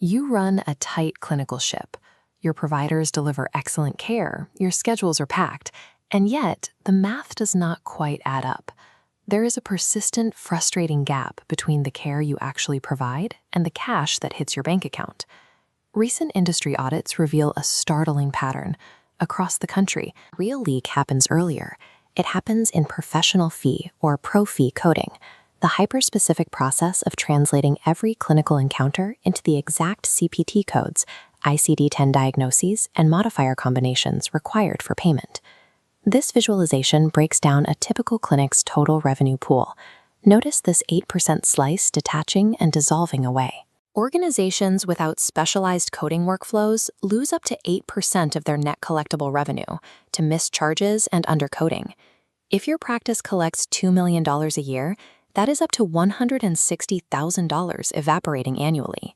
You run a tight clinical ship. Your providers deliver excellent care, your schedules are packed, and yet the math does not quite add up. There is a persistent, frustrating gap between the care you actually provide and the cash that hits your bank account. Recent industry audits reveal a startling pattern. Across the country, real leak happens earlier. It happens in professional fee or ProFee coding, the hyper-specific process of translating every clinical encounter into the exact CPT codes, ICD-10 diagnoses, and modifier combinations required for payment. This visualization breaks down a typical clinic's total revenue pool. Notice this 8% slice detaching and dissolving away. Organizations without specialized coding workflows lose up to 8% of their net collectible revenue to missed charges and undercoding. If your practice collects $2 million a year, that is up to $160,000 evaporating annually.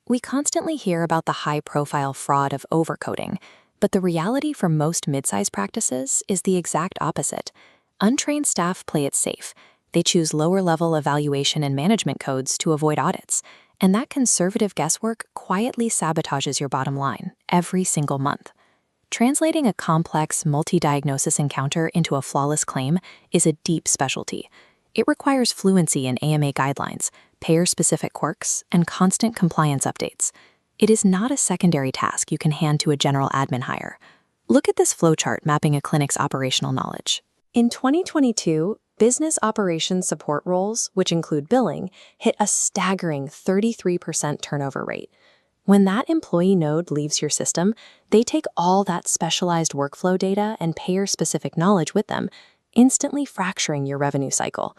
We constantly hear about the high-profile fraud of overcoding, but the reality for most mid-size practices is the exact opposite. Untrained staff play it safe. They choose lower-level evaluation and management codes to avoid audits, and that conservative guesswork quietly sabotages your bottom line every single month. Translating a complex, multi-diagnosis encounter into a flawless claim is a deep specialty. It requires fluency in AMA guidelines, payer-specific quirks, and constant compliance updates. It is not a secondary task you can hand to a general admin hire. Look at this flowchart mapping a clinic's operational knowledge. In 2022, business operations support roles, which include billing, hit a staggering 33% turnover rate. When that employee node leaves your system, they take all that specialized workflow data and payer-specific knowledge with them, instantly fracturing your revenue cycle.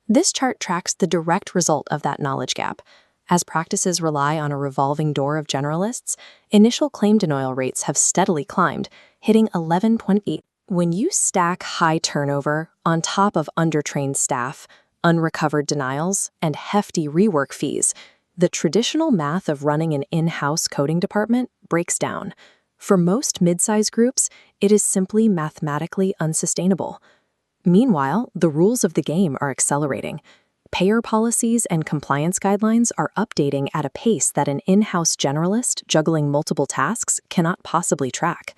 This chart tracks the direct result of that knowledge gap. As practices rely on a revolving door of generalists, initial claim denial rates have steadily climbed, hitting 11.8. When you stack high turnover on top of undertrained staff, unrecovered denials, and hefty rework fees, the traditional math of running an in-house coding department breaks down. For most mid-size groups, it is simply mathematically unsustainable. Meanwhile, the rules of the game are accelerating. Payer policies and compliance guidelines are updating at a pace that an in-house generalist juggling multiple tasks cannot possibly track.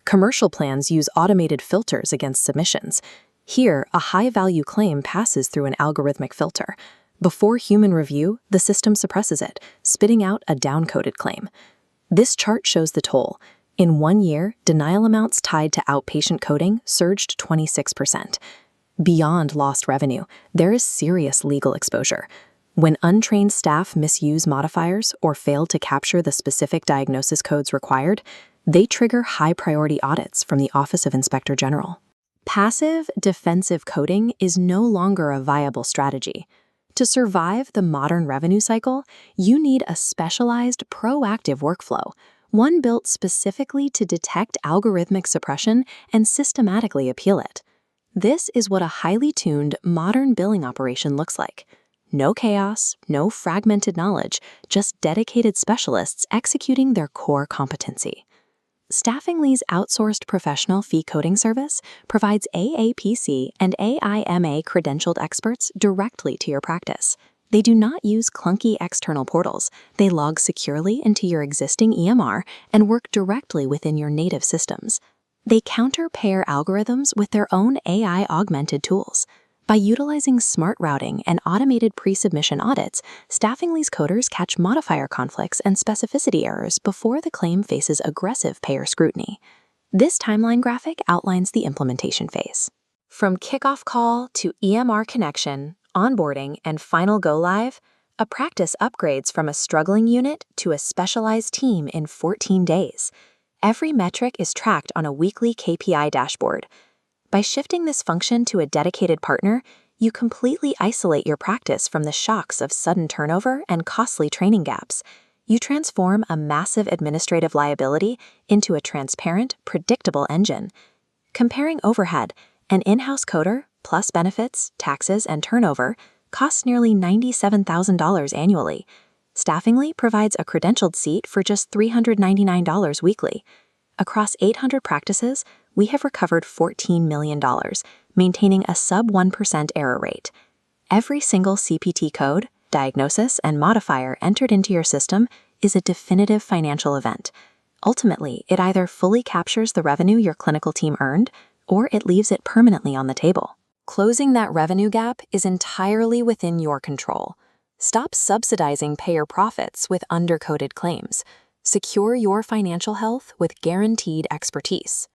Commercial plans use automated filters against submissions. Here, a high-value claim passes through an algorithmic filter. Before human review, the system suppresses it, spitting out a downcoded claim. This chart shows the toll. In 1 year, denial amounts tied to outpatient coding surged 26%. Beyond lost revenue, there is serious legal exposure. When untrained staff misuse modifiers or fail to capture the specific diagnosis codes required, they trigger high-priority audits from the Office of Inspector General. Passive, defensive coding is no longer a viable strategy. To survive the modern revenue cycle, you need a specialized, proactive workflow, one built specifically to detect algorithmic suppression and systematically appeal it. This is what a highly tuned, modern billing operation looks like. No chaos, no fragmented knowledge, just dedicated specialists executing their core competency. Staffingly's outsourced professional fee coding service provides AAPC and AHIMA-credentialed experts directly to your practice. They do not use clunky external portals. They log securely into your existing EMR and work directly within your native systems. They counter payer algorithms with their own AI-augmented tools. By utilizing smart routing and automated pre-submission audits, Staffingly's coders catch modifier conflicts and specificity errors before the claim faces aggressive payer scrutiny. This timeline graphic outlines the implementation phase. From kickoff call to EMR connection, onboarding, and final go-live, a practice upgrades from a struggling unit to a specialized team in 14 days. Every metric is tracked on a weekly KPI dashboard. By shifting this function to a dedicated partner, you completely isolate your practice from the shocks of sudden turnover and costly training gaps. You transform a massive administrative liability into a transparent, predictable engine. Comparing overhead, an in-house coder, plus benefits, taxes, and turnover, costs nearly $97,000 annually. Staffingly provides a credentialed seat for just $399 weekly. Across 800 practices, we have recovered $14 million, maintaining a sub-1% error rate. Every single CPT code, diagnosis, and modifier entered into your system is a definitive financial event. Ultimately, it either fully captures the revenue your clinical team earned, or it leaves it permanently on the table. Closing that revenue gap is entirely within your control. Stop subsidizing payer profits with undercoded claims. Secure your financial health with guaranteed expertise.